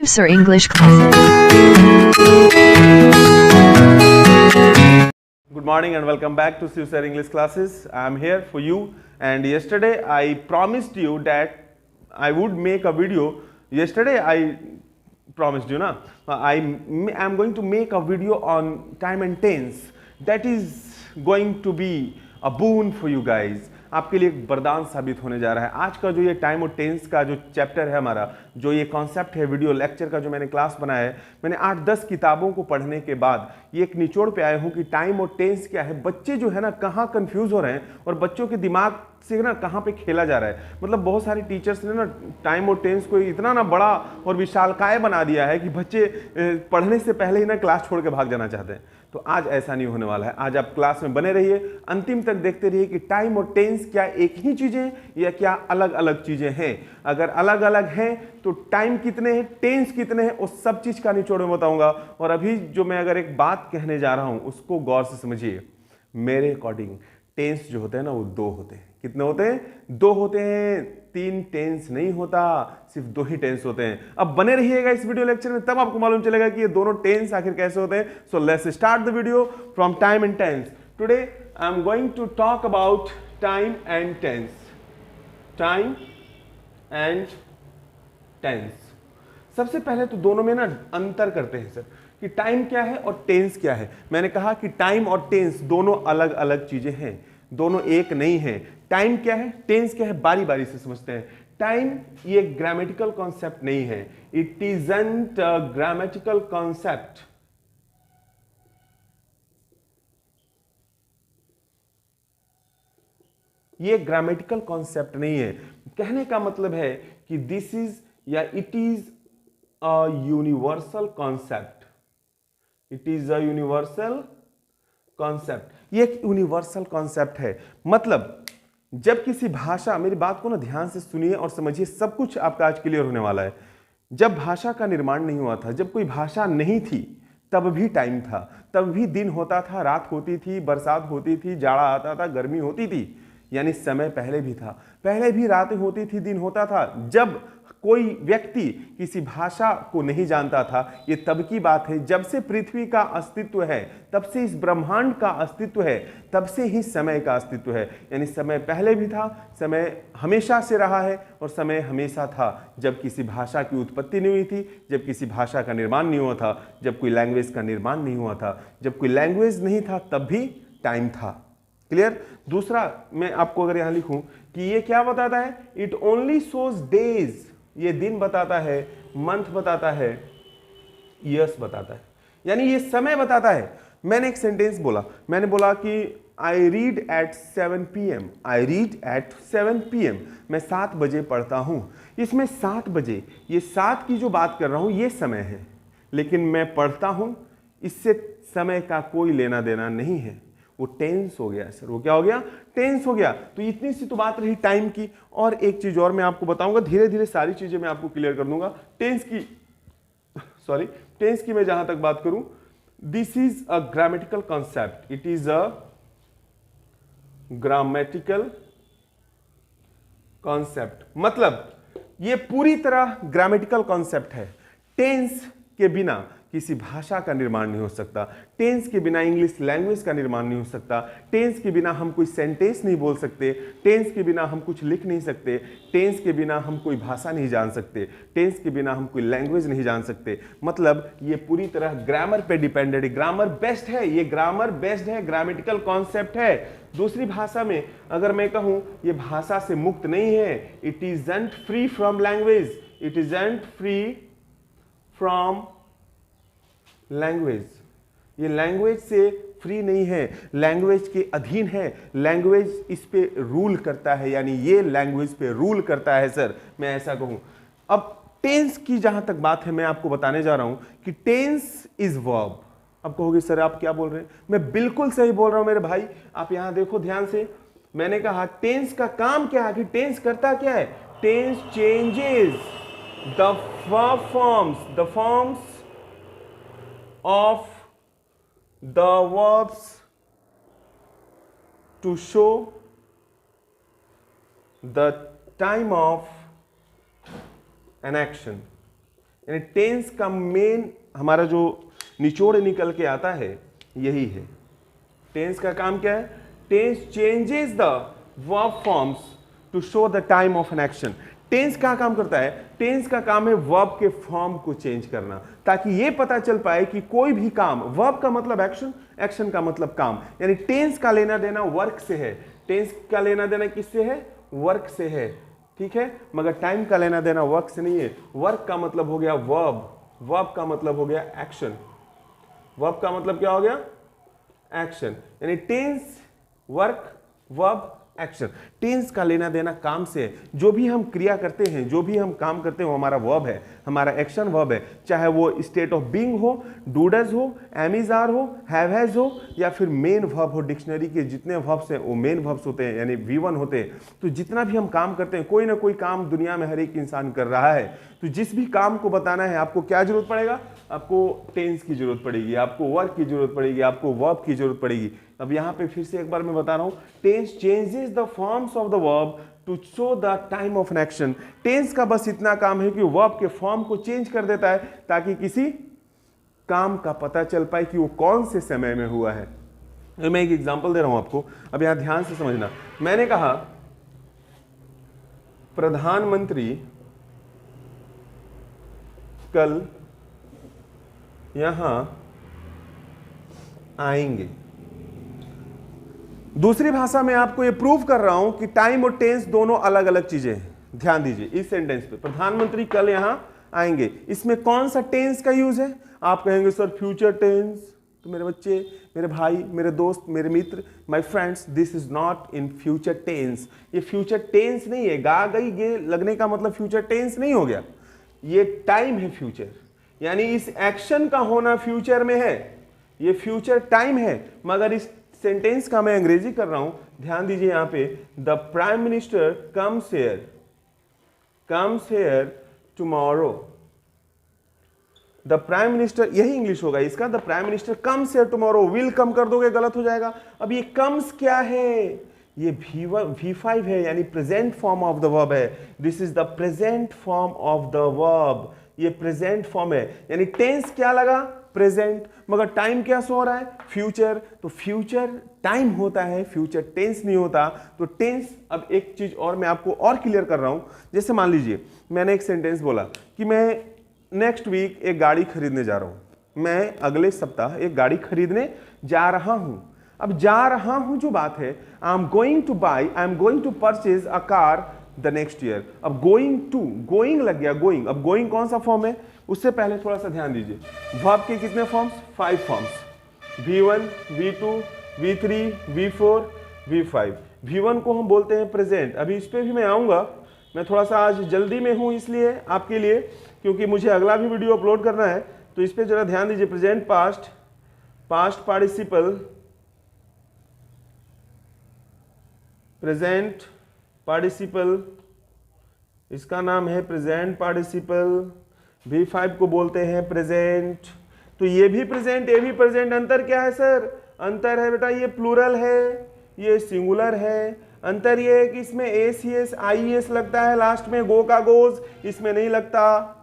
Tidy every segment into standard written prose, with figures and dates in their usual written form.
Sir English classes. Good morning and welcome back to Sir English classes. I am here for you, and yesterday I promised you that I would make a video. Yesterday I promised you, na? I am going to make a video on time and tense. That is going to be a boon for you guys. आपके लिए एक वरदान साबित होने जा रहा है। आज का जो ये टाइम और टेंस का जो चैप्टर है हमारा, जो ये कॉन्सेप्ट है वीडियो लेक्चर का जो मैंने क्लास बनाया है, मैंने 8-10 किताबों को पढ़ने के बाद ये एक निचोड़ पे आया हूँ कि टाइम और टेंस क्या है। बच्चे जो है ना कहाँ कंफ्यूज हो रहे हैं और बच्चों के दिमाग से ना कहाँ पे खेला जा रहा है। मतलब बहुत सारे टीचर्स ने ना टाइम और टेंस को इतना ना बड़ा और विशालकाय बना दिया है कि बच्चे पढ़ने से पहले ही ना क्लास छोड़ के भाग जाना चाहते हैं। तो आज ऐसा नहीं होने वाला है। आज आप क्लास में बने रहिए, अंतिम तक देखते रहिए कि टाइम और टेंस क्या एक ही चीजें हैं या क्या अलग अलग चीजें हैं। अगर अलग अलग हैं तो टाइम कितने हैं, टेंस कितने हैं, उस सब चीज का निचोड़ में बताऊंगा। और अभी जो मैं अगर एक बात कहने जा रहा हूं उसको गौर से समझिए। मेरे अकॉर्डिंग टेंस जो होते हैं ना वो 2 होते हैं। कितने होते हैं? 2 होते हैं। 3 टेंस नहीं होता, सिर्फ 2 ही टेंस होते हैं। अब बने रहिएगा इस वीडियो लेक्चर में, तब आपको मालूम चलेगा कि ये दोनों टेंस आखिर कैसे होते हैं। So let's start the video from time and tense. Today I am going to talk about time and tense. Time and tense. सबसे पहले तो दोनों में ना अंतर करते हैं सर कि टाइम क्या है और टेंस क्या है। मैंने कहा कि टाइम और टेंस दोनों अलग अलग चीजें हैं, दोनों एक नहीं है। टाइम क्या है, टेंस क्या है, बारी बारी से समझते हैं। टाइम ये ग्रामेटिकल कॉन्सेप्ट नहीं है। It isn't a grammatical concept. ये ग्रामेटिकल कॉन्सेप्ट नहीं है। कहने का मतलब है कि दिस इज या it is a universal concept. It is a universal concept. ये एक यूनिवर्सल कॉन्सेप्ट है। मतलब जब किसी भाषा, मेरी बात को ना ध्यान से सुनिए और समझिए, सब कुछ आपका आज क्लियर होने वाला है। जब भाषा का निर्माण नहीं हुआ था, जब कोई भाषा नहीं थी, तब भी टाइम था, तब भी दिन होता था, रात होती थी, बरसात होती थी, जाड़ा आता था, गर्मी होती थी। यानी समय पहले भी था, पहले भी रातें होती थी, दिन होता था। जब कोई व्यक्ति किसी भाषा को नहीं जानता था, ये तब की बात है। जब से पृथ्वी का अस्तित्व है, तब से इस ब्रह्मांड का अस्तित्व है, तब से ही समय का अस्तित्व है। यानी समय पहले भी था, समय हमेशा से रहा है और समय हमेशा था। जब किसी भाषा की उत्पत्ति नहीं हुई थी, जब किसी भाषा का निर्माण नहीं हुआ था, जब कोई लैंग्वेज का निर्माण नहीं हुआ था, जब कोई लैंग्वेज नहीं था, तब भी टाइम था। क्लियर? दूसरा मैं आपको अगर यहां लिखूं कि ये क्या बताता है, इट ओनली शोज डेज। ये दिन बताता है, मंथ बताता है, ईयर्स बताता है, यानी ये समय बताता है। मैंने एक सेंटेंस बोला, मैंने बोला कि I read eight 7 PM। I read eight 7 PM। मैं 7 बजे पढ़ता हूं। इसमें 7 बजे, ये 7 की जो बात कर रहा हूं ये समय है, लेकिन मैं पढ़ता हूं, इससे समय का कोई लेना देना नहीं है। वो टेंस हो गया सर। वो क्या हो गया? टेंस हो गया। तो इतनी सी तो बात रही टाइम की। और एक चीज और मैं आपको बताऊंगा, धीरे धीरे सारी चीजें मैं आपको क्लियर कर दूंगा। टेंस की मैं जहां तक बात करूं, this is a grammatical concept. It is a grammatical concept. मतलब ये पूरी तरह ग्रामेटिकल कॉन्सेप्ट है। टेंस के बिना किसी भाषा का निर्माण नहीं हो सकता। टेंस के बिना इंग्लिश लैंग्वेज का निर्माण नहीं हो सकता। टेंस के बिना हम कोई सेंटेंस नहीं बोल सकते। टेंस के बिना हम कुछ लिख नहीं सकते। टेंस के बिना हम कोई भाषा नहीं जान सकते। टेंस के बिना हम कोई लैंग्वेज नहीं जान सकते। मतलब ये पूरी तरह ग्रामर पे डिपेंडेड है। ग्रामर बेस्ड है, ये ग्रामर बेस्ड है, ग्रामेटिकल कॉन्सेप्ट है। दूसरी भाषा में अगर मैं कहूं ये भाषा से मुक्त नहीं है, it isn't free from language. It isn't free from language. ये लैंग्वेज से फ्री नहीं है, लैंग्वेज के अधीन है। लैंग्वेज इस पे रूल करता है, यानी ये लैंग्वेज पे रूल करता है सर, मैं ऐसा कहूं। अब टेंस की जहां तक बात है, मैं आपको बताने जा रहा हूं कि टेंस इज वर्ब। अब कहोगे सर आप क्या बोल रहे हैं? मैं बिल्कुल सही बोल रहा हूं मेरे भाई। आप यहां देखो ध्यान से, मैंने कहा टेंस का काम क्या है, कि टेंस करता क्या है? Tense changes the forms of the verbs to show the time of an action. यानी टेंस का मेन हमारा जो निचोड़ निकल के आता है यही है। टेंस का काम क्या है? Tense changes the verb forms to show the time of an action. Tense क्या काम करता है? टेंस का काम है वर्ब के फॉर्म को चेंज करना, ताकि ये पता चल पाए कि कोई भी काम, वर्ब का मतलब एक्शन, एक्शन का मतलब काम, यानी टेंस का लेना देना वर्क से है। टेंस का लेना देना किससे है? वर्क से है, ठीक है, मगर टाइम का लेना देना वर्क से नहीं है। वर्क का मतलब हो गया वर्ब, वर्ब का मतलब हो गया एक्शन, वर्ब का मतलब क्या हो गया? एक्शन। यानी tense work verb action. Tense का लेना देना काम से है। जो भी हम क्रिया करते हैं, जो भी हम काम करते हैं, वो हमारा वर्ब है, हमारा एक्शन वर्ब है। चाहे वो स्टेट ऑफ बीइंग हो, डू डज हो, एम इज आर हो, हैव हैज हो, या फिर मेन वर्ब हो। डिक्शनरी के जितने वर्ब्स हैं वो मेन वर्ब्स होते हैं, यानी V1 होते हैं। तो जितना भी हम काम करते हैं, कोई ना कोई काम दुनिया में हर एक इंसान कर रहा है, तो जिस भी काम को बताना है आपको क्या जरूरत पड़ेगा? आपको टेंस की जरूरत पड़ेगी, आपको वर्क की जरूरत पड़ेगी, आपको वर्ब की जरूरत पड़ेगी। अब यहां पे फिर से एक बार मैं बता रहा हूं, tense changes the forms of the verb to show the time of an action. Tense का बस इतना काम है कि वर्ब के फॉर्म को चेंज कर देता है, ताकि किसी काम का पता चल पाए कि वो कौन से समय में हुआ है। मैं एक एग्जांपल दे रहा हूं आपको, अब यहां ध्यान से समझना। मैंने कहा प्रधानमंत्री कल यहां आएंगे। दूसरी भाषा में आपको यह प्रूव कर रहा हूं कि टाइम और टेंस दोनों अलग अलग चीजें हैं। ध्यान दीजिए इस सेंटेंस पे, प्रधानमंत्री कल यहां आएंगे, इसमें कौन सा टेंस का यूज है? आप कहेंगे सर फ्यूचर टेंस। तो मेरे बच्चे, मेरे भाई, मेरे दोस्त, मेरे मित्र, my friends, this is not in future tense. ये फ्यूचर टेंस नहीं है। गा गई गे लगने का मतलब फ्यूचर टेंस नहीं हो गया, ये टाइम है फ्यूचर। यानी इस एक्शन का होना फ्यूचर में है, ये फ्यूचर टाइम है। मगर इस सेंटेंस का मैं अंग्रेजी कर रहा हूं, ध्यान दीजिए यहां पे, the prime minister comes here tomorrow. The prime minister, यही इंग्लिश होगा इसका, the prime minister comes here tomorrow. Will come कर दोगे गलत हो जाएगा। अब ये कम्स क्या है? ये V5 है, यानी present form of the verb है। This is the present form of the verb, ये प्रेजेंट फॉर्म है। यानी टेंस क्या लगा? प्रेजेंट, मगर टाइम क्या सो रहा है? फ्यूचर। तो फ्यूचर टाइम होता है, फ्यूचर टेंस नहीं होता। तो टेंस, अब एक चीज और मैं आपको और क्लियर कर रहा हूं। जैसे मान लीजिए मैंने एक सेंटेंस बोला कि मैं नेक्स्ट वीक एक गाड़ी खरीदने जा रहा हूं, मैं अगले सप्ताह एक गाड़ी खरीदने जा रहा हूं। अब जा रहा हूं जो बात है, I am going to buy, I am going to purchase a car the next year. अब गोइंग टू, गोइंग लग गया गोइंग। अब गोइंग कौन सा फॉर्म है? उससे पहले थोड़ा सा ध्यान दीजिए, वर्ब के कितने forms? 5 forms, V1, V2, V3, V4, V5। V1 को हम बोलते हैं प्रेजेंट। अभी इस पे भी मैं आऊंगा, मैं थोड़ा सा आज जल्दी में हूं इसलिए आपके लिए, क्योंकि मुझे अगला भी वीडियो अपलोड करना है, तो इस पे जरा ध्यान दीजिए। Present past, past participle, present participle, इसका नाम है प्रेजेंट पार्टिसिपल। V5 को बोलते हैं प्रेजेंट। तो ये भी प्रेजेंट, ये भी प्रेजेंट। अंतर क्या है सर? अंतर है बेटा, ये प्लूरल है, ये सिंगुलर है। अंतर ये है कि इसमें ACS IES लगता है लास्ट में, गो का गोज, इसमें नहीं लगता।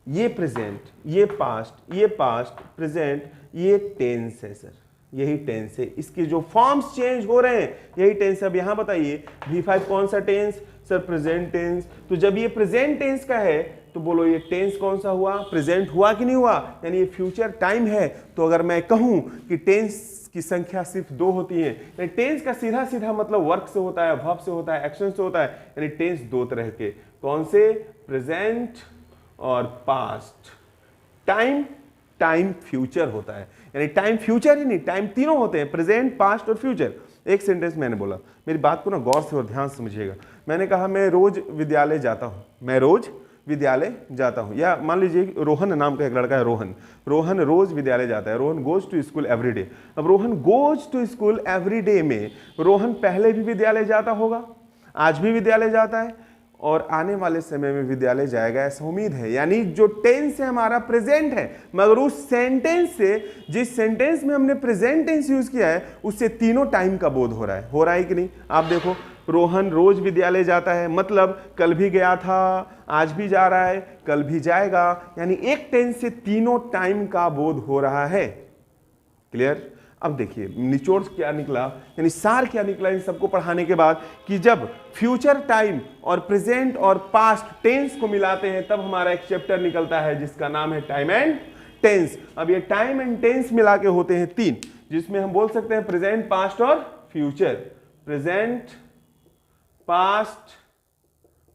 ये प्रेजेंट, ये पास्ट, प्रेजेंट, ये टेंस है सर, यही टेंस है। इसके जो फॉर्म्स चेंज हो रहे हैं यही टेंस है। अब यहां बताइए V5 कौन सा टेंस? Sir present tense. तो जब ये प्रेजेंट टेंस का है तो बोलो ये टेंस कौन सा हुआ? प्रेजेंट हुआ कि नहीं हुआ? यानी ये फ्यूचर टाइम है। तो अगर मैं कहूं कि टेंस की संख्या सिर्फ 2 होती है, यानी टेंस का सीधा सीधा मतलब वर्क से होता है, वर्ब से होता है, एक्शन से होता है। यानी टेंस 2 तरह के, कौन से? प्रेजेंट और पास्ट। टाइम, टाइम फ्यूचर होता है, यानी टाइम फ्यूचर ही नहीं, टाइम तीनों होते हैं, प्रेजेंट, पास्ट और फ्यूचर। एक सेंटेंस मैंने बोला, मेरी बात को ना गौर से और ध्यान से समझिएगा। मैंने कहा मैं रोज विद्यालय जाता हूं, मैं रोज विद्यालय जाता हूं। या मान लीजिए रोहन नाम का एक लड़का है, रोहन रोज विद्यालय जाता है। Rohan goes to school every day. अब Rohan goes to school every day में रोहन पहले भी विद्यालय जाता होगा, आज भी विद्यालय जाता है और आने वाले समय में विद्यालय जाएगा, ऐसा उम्मीद है। यानी जो टेंस है हमारा प्रेजेंट है, मगर उस सेंटेंस से, जिस सेंटेंस में हमने प्रेजेंट टेंस यूज किया है, उससे तीनों टाइम का बोध हो रहा है कि नहीं? आप देखो रोहन रोज विद्यालय जाता है, मतलब कल भी गया था, आज भी जा रहा है, कल भी जाएगा, यानी एक टेंस से तीनों टाइम का बोध हो रहा है। क्लियर? अब देखिए निचोड़ क्या निकला, यानी सार क्या निकला इन सबको पढ़ाने के बाद, कि जब फ्यूचर टाइम और प्रेजेंट और पास्ट टेंस को मिलाते हैं तब हमारा एक चैप्टर निकलता है जिसका नाम है टाइम एंड टेंस। अब ये टाइम एंड टेंस मिला के होते हैं 3, जिसमें हम बोल सकते हैं प्रेजेंट, पास्ट और फ्यूचर। प्रेजेंट, पास्ट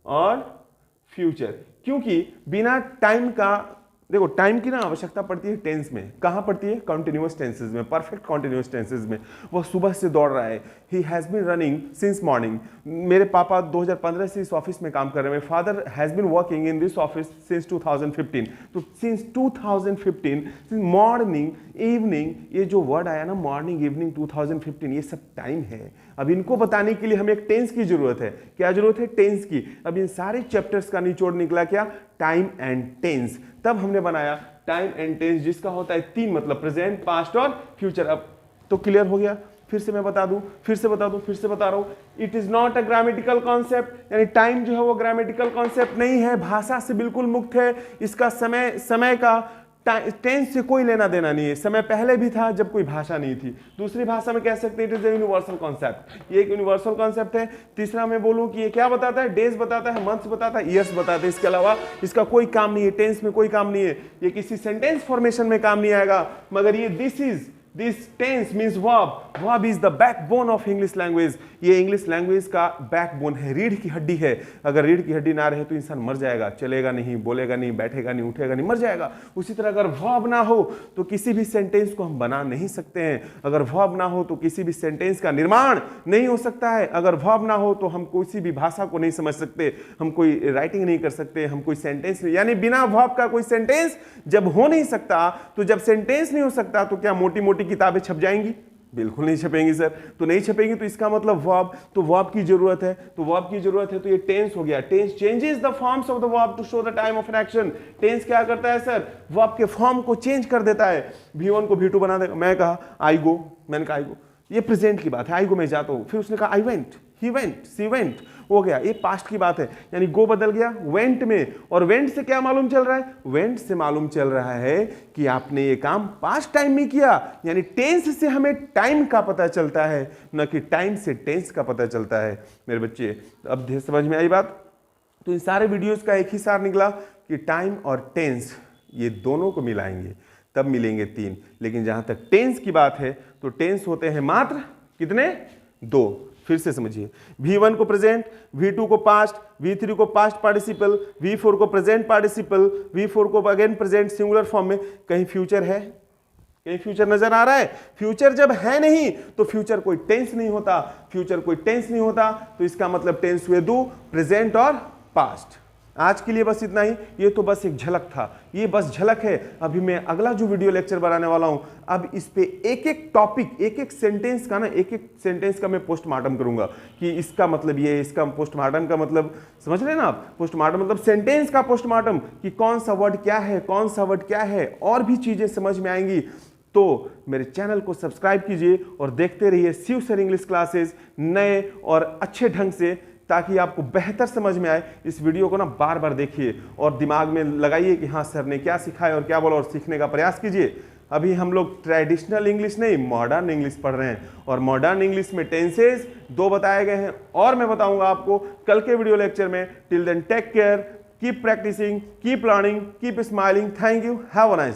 और फ्यूचर, क्योंकि बिना टाइम का, देखो टाइम की ना आवश्यकता पड़ती है टेंस में। कहां पड़ती है? कॉन्टिन्यूअस टेंसेज में, परफेक्ट कॉन्टिन्यूअस टेंसेज में। वो सुबह से दौड़ रहा है, he has been running since morning. मेरे पापा 2015 से इस ऑफिस में काम कर रहे हैं। My father has been working in this office since 2015। तो सिंस 2015, मॉर्निंग, इवनिंग, ये जो वर्ड आया ना मॉर्निंग, इवनिंग, 2015, ये सब टाइम है। अब इनको बताने के लिए हमें एक टेंस की जरूरत है। क्या जरूरत है? टेंस की। अब इन सारे चैप्टर्स का निचोड़ निकला क्या? Time and tense. तब हमने बनाया टाइम एंड टेंस, जिसका होता है 3 मतलब प्रेजेंट, पास्ट और फ्यूचर। अब तो क्लियर हो गया? फिर से मैं बता दूं, फिर से बता दूं, फिर से बता रहा हूं। It is not a grammatical concept, यानी टाइम जो है वो ग्रामेटिकल कॉन्सेप्ट नहीं है, भाषा से बिल्कुल मुक्त है। इसका समय का टेंस से कोई लेना देना नहीं है। समय पहले भी था जब कोई भाषा नहीं थी। दूसरी भाषा में कह सकते हैं it is a universal concept, ये एक यूनिवर्सल कॉन्सेप्ट है। तीसरा मैं बोलूं कि ये क्या बताता है? डेज बताता है, मंथ्स बताता है, ईयर्स बताता है। इसके अलावा इसका कोई काम नहीं है, टेंस में कोई काम नहीं है। ये किसी सेंटेंस फॉर्मेशन में काम नहीं आएगा। मगर ये this tense means verb. Verb is the backbone of English language. ये इंग्लिश लैंग्वेज का बैकबोन है, रीढ़ की हड्डी है। अगर रीढ़ की हड्डी ना रहे तो इंसान मर जाएगा, चलेगा नहीं, बोलेगा नहीं, बैठेगा नहीं, उठेगा नहीं, मर जाएगा। उसी तरह अगर वर्ब ना हो तो किसी भी सेंटेंस को हम बना नहीं सकते हैं। अगर वर्ब ना हो तो किसी भी सेंटेंस का निर्माण नहीं हो सकता है। अगर वर्ब ना हो तो हम किसी भी भाषा को नहीं समझ सकते, हम कोई राइटिंग नहीं कर सकते, हम कोई सेंटेंस नहीं, यानी बिना वर्ब का कोई सेंटेंस जब हो नहीं सकता, तो जब सेंटेंस नहीं हो सकता तो क्या मोटी मोटी किताबें छप जाएंगी? बिल्कुल नहीं छपेंगी सर। तो नहीं छपेंगी तो इसका मतलब वर्ब, तो वर्ब की जरूरत है। तो वर्ब की जरूरत है तो ये टेंस हो गया। Tense changes the forms of the verb to show the time of an action. Tense क्या करता है सर? वर्ब के फॉर्म को चेंज कर देता है। V1 को V2 बना देगा। मैं कहा आई गो, मैंने कहा आई गो, ये प्रेजेंट की बात है, आई गो मैं जाता हूं। फिर उसने कहा I went, he went, she went, हो गया। ये पास्ट की बात है, यानी गो बदल गया वेंट में। और वेंट से क्या मालूम चल रहा है? वेंट से मालूम चल रहा है कि आपने ये काम पास्ट टाइम में किया। यानी टेंस से हमें टाइम का पता चलता है, न कि टाइम से टेंस का पता चलता है। मेरे बच्चे अब समझ में आई बात? तो इन सारे वीडियोस का एक ही सार निकला कि टाइम और टेंस ये दोनों को मिलाएंगे तब मिलेंगे 3। लेकिन जहां तक टेंस की बात है तो टेंस होते हैं मात्र कितने? 2। फिर से समझिए, V1 को प्रेजेंट, V2 को पास्ट, V3 को पास्ट पार्टिसिपल, V4 को प्रेजेंट पार्टिसिपल, V4 को अगेन प्रेजेंट सिंगुलर फॉर्म में। कहीं फ्यूचर है? कहीं फ्यूचर नजर आ रहा है? फ्यूचर जब है नहीं तो फ्यूचर कोई टेंस नहीं होता। फ्यूचर कोई टेंस नहीं होता तो इसका मतलब टेंस हुए 2, प्रेजेंट और पास्ट। आज के लिए बस इतना ही। ये तो बस एक झलक था, ये बस झलक है। अभी मैं अगला जो वीडियो लेक्चर बनाने वाला हूं, अब इस पे एक एक टॉपिक, एक एक सेंटेंस का ना, एक एक सेंटेंस का मैं पोस्टमार्टम करूंगा कि इसका मतलब ये, इसका पोस्टमार्टम का मतलब समझ रहे हैं ना आप? पोस्टमार्टम मतलब सेंटेंस का पोस्टमार्टम, कि कौन सा वर्ड क्या है, कौन सा वर्ड क्या है, और भी चीजें समझ में आएंगी। तो मेरे चैनल को सब्सक्राइब कीजिए और देखते रहिए शिव सर इंग्लिश क्लासेस नए और अच्छे ढंग से, ताकि आपको बेहतर समझ में आए। इस वीडियो को ना बार बार देखिए और दिमाग में लगाइए कि हाँ सर ने क्या सिखाया और क्या बोला, और सीखने का प्रयास कीजिए। अभी हम लोग ट्रेडिशनल इंग्लिश नहीं, मॉडर्न इंग्लिश पढ़ रहे हैं, और मॉडर्न इंग्लिश में टेंसेस 2 बताए गए हैं, और मैं बताऊंगा आपको कल के वीडियो लेक्चर में। Till then take care, keep practicing, keep learning, keep smiling. Thank you, have a nice day.